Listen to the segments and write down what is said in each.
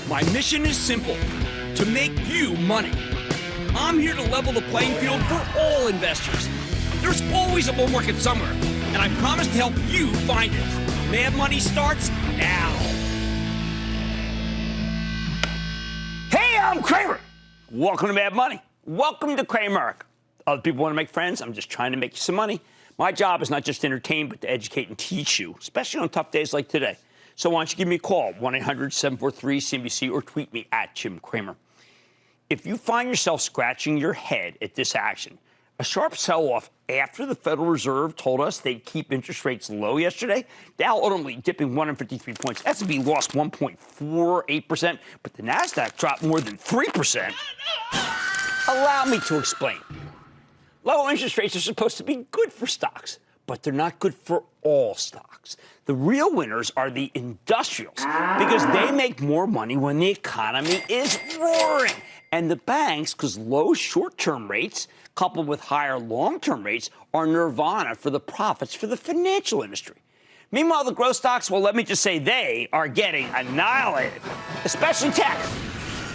My mission is simple, to make you money. I'm here to level the playing field for all investors. There's always a bull market somewhere, and I promise to help you find it. Mad Money starts now. Hey, I'm Cramer. Welcome to Mad Money. Welcome to Cramer. Other people want to make friends. I'm just trying to make you some money. My job is not just to entertain, but to educate and teach you, especially on tough days like today. So why don't you give me a call, 1-800-743-CNBC, or tweet me at Jim Cramer. If you find yourself scratching your head at this action, a sharp sell-off after the Federal Reserve told us they'd keep interest rates low yesterday, Dow ultimately dipping 153 points. S&P lost 1.48%, but the Nasdaq dropped more than 3%. Allow me to explain. Low interest rates are supposed to be good for stocks, but they're not good for all stocks. The real winners are the industrials because they make more money when the economy is roaring. And the banks, because low short-term rates coupled with higher long-term rates are nirvana for the profits for the financial industry. Meanwhile, the growth stocks, well, let me just say they are getting annihilated, especially tech,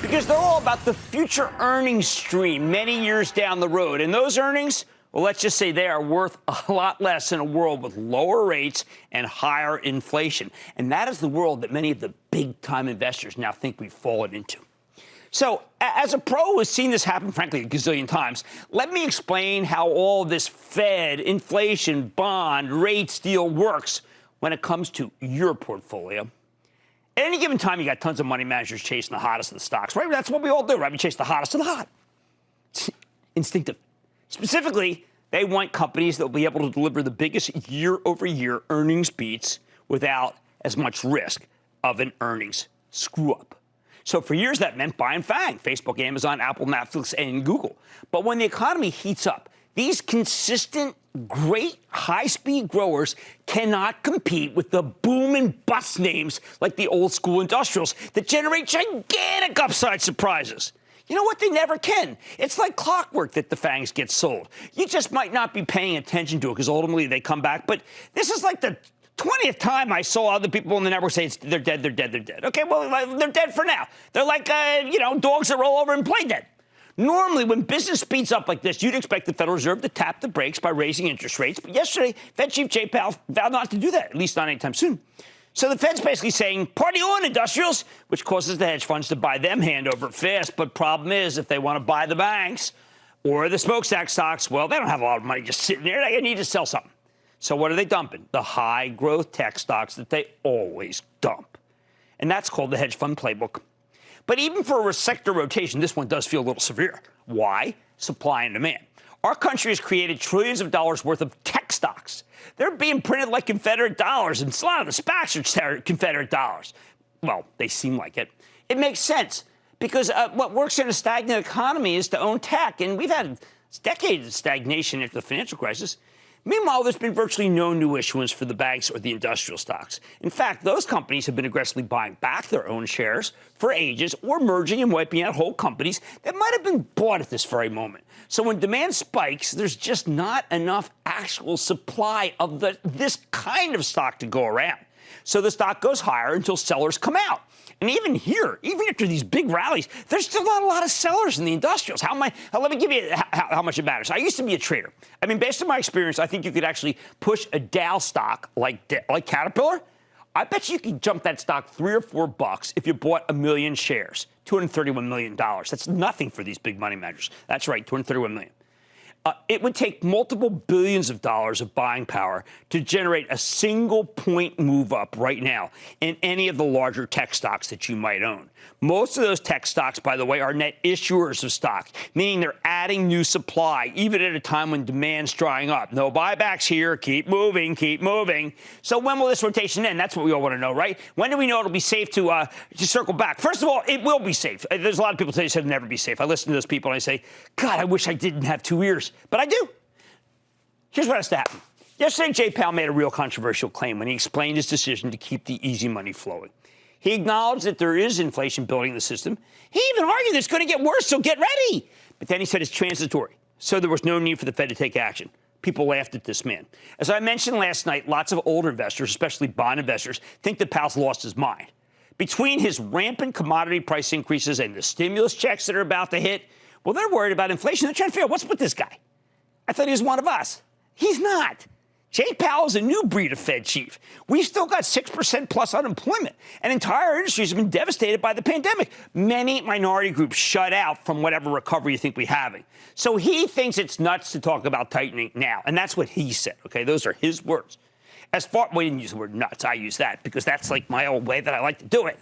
because they're all about the future earnings stream many years down the road. And those earnings, well, let's just say they are worth a lot less in a world with lower rates and higher inflation. And that is the world that many of the big-time investors now think we've fallen into. So, as a pro who has seen this happen, frankly, a gazillion times, let me explain how all this Fed, inflation, bond, rates deal works when it comes to your portfolio. At any given time, you got tons of money managers chasing the hottest of the stocks, right? That's what we all do, right? We chase the hottest of the hot. It's instinctive. Specifically, they want companies that will be able to deliver the biggest year-over-year earnings beats without as much risk of an earnings screw-up. So for years, that meant buying FANG, Facebook, Amazon, Apple, Netflix, and Google. But when the economy heats up, these consistent, great, high-speed growers cannot compete with the boom and bust names like the old-school industrials that generate gigantic upside surprises. You know what? They never can. It's like clockwork that the FANGs get sold. You just might not be paying attention to it because ultimately they come back. But this is like the 20th time I saw other people in the network say they're dead, they're dead, they're dead. Okay, well, they're dead for now. They're like, dogs that roll over and play dead. Normally, when business speeds up like this, you'd expect the Federal Reserve to tap the brakes by raising interest rates. But yesterday, Fed Chief Jay Powell vowed not to do that, at least not anytime soon. So the Fed's basically saying, party on, industrials, which causes the hedge funds to buy them hand over fist. But problem is, if they want to buy the banks or the smokestack stocks, well, they don't have a lot of money just sitting there. They need to sell something. So what are they dumping? The high-growth tech stocks that they always dump. And that's called the hedge fund playbook. But even for a sector rotation, this one does feel a little severe. Why? Supply and demand. Our country has created trillions of dollars worth of tech stocks. They're being printed like Confederate dollars, and a lot of the SPACs are Confederate dollars. Well, they seem like it. It makes sense, because what works in a stagnant economy is to own tech, and we've had decades of stagnation after the financial crisis. Meanwhile, there's been virtually no new issuance for the banks or the industrial stocks. In fact, those companies have been aggressively buying back their own shares for ages or merging and wiping out whole companies that might have been bought at this very moment. So when demand spikes, there's just not enough actual supply of this kind of stock to go around. So the stock goes higher until sellers come out. And even here, even after these big rallies, there's still not a lot of sellers in the industrials. Let me give you how much it matters. I used to be a trader. I mean, based on my experience, I think you could actually push a Dow stock like Caterpillar. I bet you could jump that stock $3 or $4 if you bought 1 million shares, $231 million. That's nothing for these big money managers. That's right, $231 million. It would take multiple billions of dollars of buying power to generate a single point move up right now in any of the larger tech stocks that you might own. Most of those tech stocks, by the way, are net issuers of stock, meaning they're adding new supply, even at a time when demand's drying up. No buybacks here. Keep moving, keep moving. So when will this rotation end? That's what we all want to know, right? When do we know it'll be safe to circle back? First of all, it will be safe. There's a lot of people say it'll never be safe. I listen to those people and I say, God, I wish I didn't have 2 ears. But I do. Here's what has to happen. Yesterday, Jay Powell made a real controversial claim when he explained his decision to keep the easy money flowing. He acknowledged that there is inflation building in the system. He even argued it's going to get worse, so get ready. But then he said it's transitory, so there was no need for the Fed to take action. People laughed at this man. As I mentioned last night, lots of older investors, especially bond investors, think that Powell's lost his mind. Between his rampant commodity price increases and the stimulus checks that are about to hit, well, they're worried about inflation. They're trying to figure out what's with this guy. I thought he was one of us. He's not. Jay Powell is a new breed of Fed chief. We've still got 6% plus unemployment, and entire industries have been devastated by the pandemic. Many minority groups shut out from whatever recovery you think we're having. So he thinks it's nuts to talk about tightening now, and that's what he said, okay? Those are his words. We didn't use the word nuts. I use that because that's like my old way that I like to do it.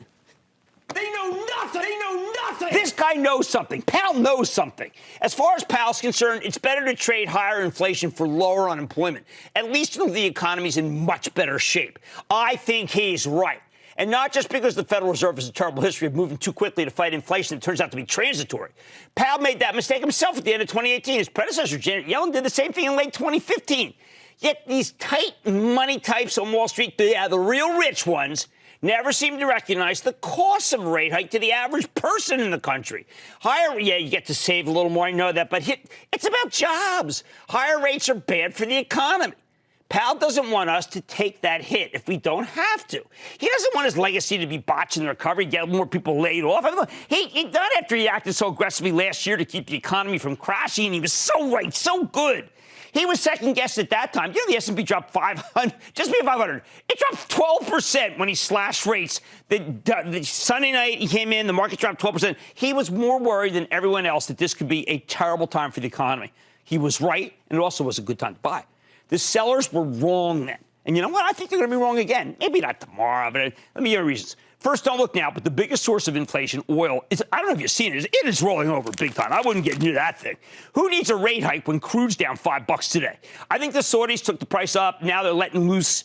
They know nothing. They know nothing. This guy knows something. Powell knows something. As far as Powell's concerned, it's better to trade higher inflation for lower unemployment, at least until the economy's in much better shape. I think he's right. And not just because the Federal Reserve has a terrible history of moving too quickly to fight inflation that turns out to be transitory. Powell made that mistake himself at the end of 2018. His predecessor, Janet Yellen, did the same thing in late 2015. Yet these tight money types on Wall Street, the real rich ones, never seem to recognize the cost of a rate hike to the average person in the country. Higher, you get to save a little more, I know that, but it's about jobs. Higher rates are bad for the economy. Powell doesn't want us to take that hit if we don't have to. He doesn't want his legacy to be botching the recovery, get more people laid off. He done after he acted so aggressively last year to keep the economy from crashing, and he was so right, so good. He was second-guessed at that time. You know, the S&P dropped 500, just be 500. It dropped 12% when he slashed rates. The Sunday night he came in, the market dropped 12%. He was more worried than everyone else that this could be a terrible time for the economy. He was right, and it also was a good time to buy. The sellers were wrong then. And you know what? I think they're going to be wrong again. Maybe not tomorrow, but let me give you reasons. First, don't look now, but the biggest source of inflation, oil, I don't know if you've seen it, it is rolling over big time. I wouldn't get near that thing. Who needs a rate hike when crude's down $5 today? I think the Saudis took the price up. Now they're letting loose,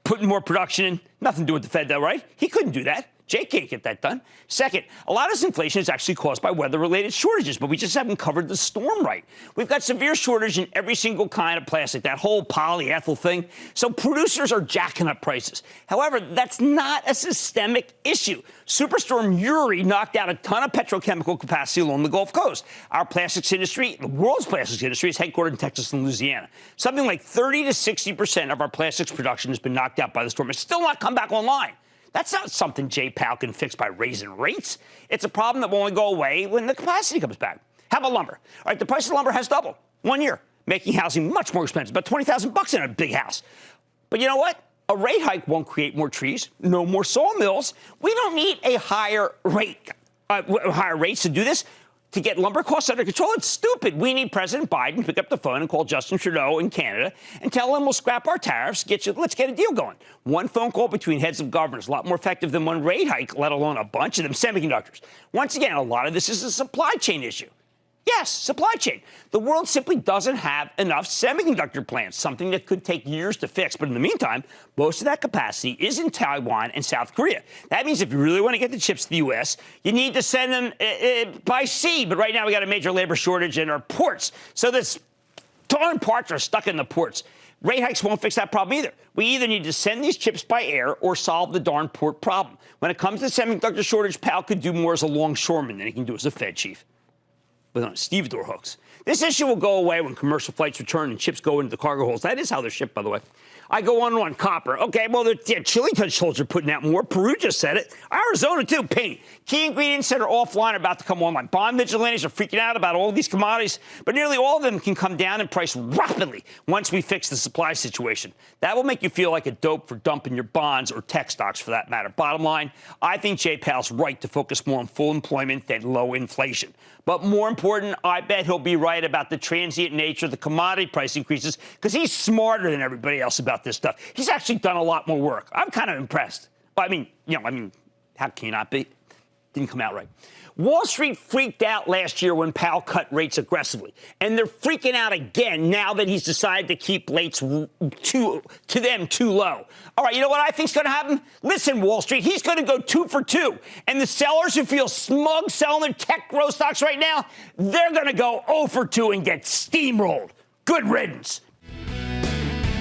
putting more production in. Nothing to do with the Fed, though, right? He couldn't do that. Jay can't get that done. Second, a lot of this inflation is actually caused by weather-related shortages, but we just haven't covered the storm right. We've got severe shortage in every single kind of plastic, that whole polyethyl thing. So producers are jacking up prices. However, that's not a systemic issue. Superstorm Uri knocked out a ton of petrochemical capacity along the Gulf Coast. Our plastics industry, the world's plastics industry, is headquartered in Texas and Louisiana. Something like 30 to 60% of our plastics production has been knocked out by the storm. It's still not come back online. That's not something Jay Powell can fix by raising rates. It's a problem that will only go away when the capacity comes back. How about lumber? All right, the price of lumber has doubled 1 year, making housing much more expensive, about $20,000 in a big house. But you know what? A rate hike won't create more trees, no more sawmills. We don't need a higher rates to do this. To get lumber costs under control, it's stupid. We need President Biden to pick up the phone and call Justin Trudeau in Canada and tell him we'll scrap our tariffs, let's get a deal going. One phone call between heads of government is a lot more effective than one rate hike, let alone a bunch of them semiconductors. Once again, a lot of this is a supply chain issue. Yes, supply chain. The world simply doesn't have enough semiconductor plants, something that could take years to fix. But in the meantime, most of that capacity is in Taiwan and South Korea. That means if you really want to get the chips to the U.S., you need to send them by sea. But right now we got a major labor shortage in our ports. So this darn parts are stuck in the ports. Rate hikes won't fix that problem either. We either need to send these chips by air or solve the darn port problem. When it comes to semiconductor shortage, Powell could do more as a longshoreman than he can do as a Fed chief. But on stevedore hooks. This issue will go away when commercial flights return and chips go into the cargo holds. That is how they're shipped, by the way. I go on and on. Copper. Okay, well, the chili touch holes are putting out more. Peru just said it. Arizona, too. Paint. Key ingredients that are offline are about to come online. Bond vigilantes are freaking out about all of these commodities, but nearly all of them can come down in price rapidly once we fix the supply situation. That will make you feel like a dope for dumping your bonds or tech stocks, for that matter. Bottom line, I think Jay Powell's right to focus more on full employment than low inflation. But more important, I bet he'll be right about the transient nature of the commodity price increases because he's smarter than everybody else about this stuff. He's actually done a lot more work. I'm kind of impressed. But how can you not be? Didn't come out right. Wall Street freaked out last year when Powell cut rates aggressively. And they're freaking out again now that he's decided to keep rates too low. All right, you know what I think's going to happen? Listen, Wall Street, he's going to go 2 for 2. And the sellers who feel smug selling their tech growth stocks right now, they're going to go 0 for 2 and get steamrolled. Good riddance.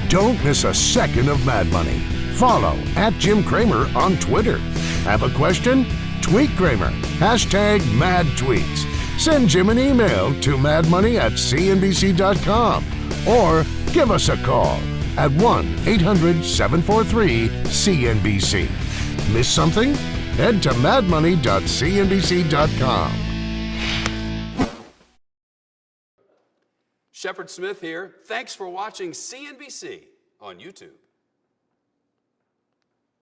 Don't miss a second of Mad Money. Follow @Jim Cramer on Twitter. Have a question? Tweet Cramer. #MadTweets. Send Jim an email to madmoney@cnbc.com or give us a call at 1-800-743-CNBC. Miss something? Head to madmoney.cnbc.com. Shepard Smith here. Thanks for watching CNBC on YouTube.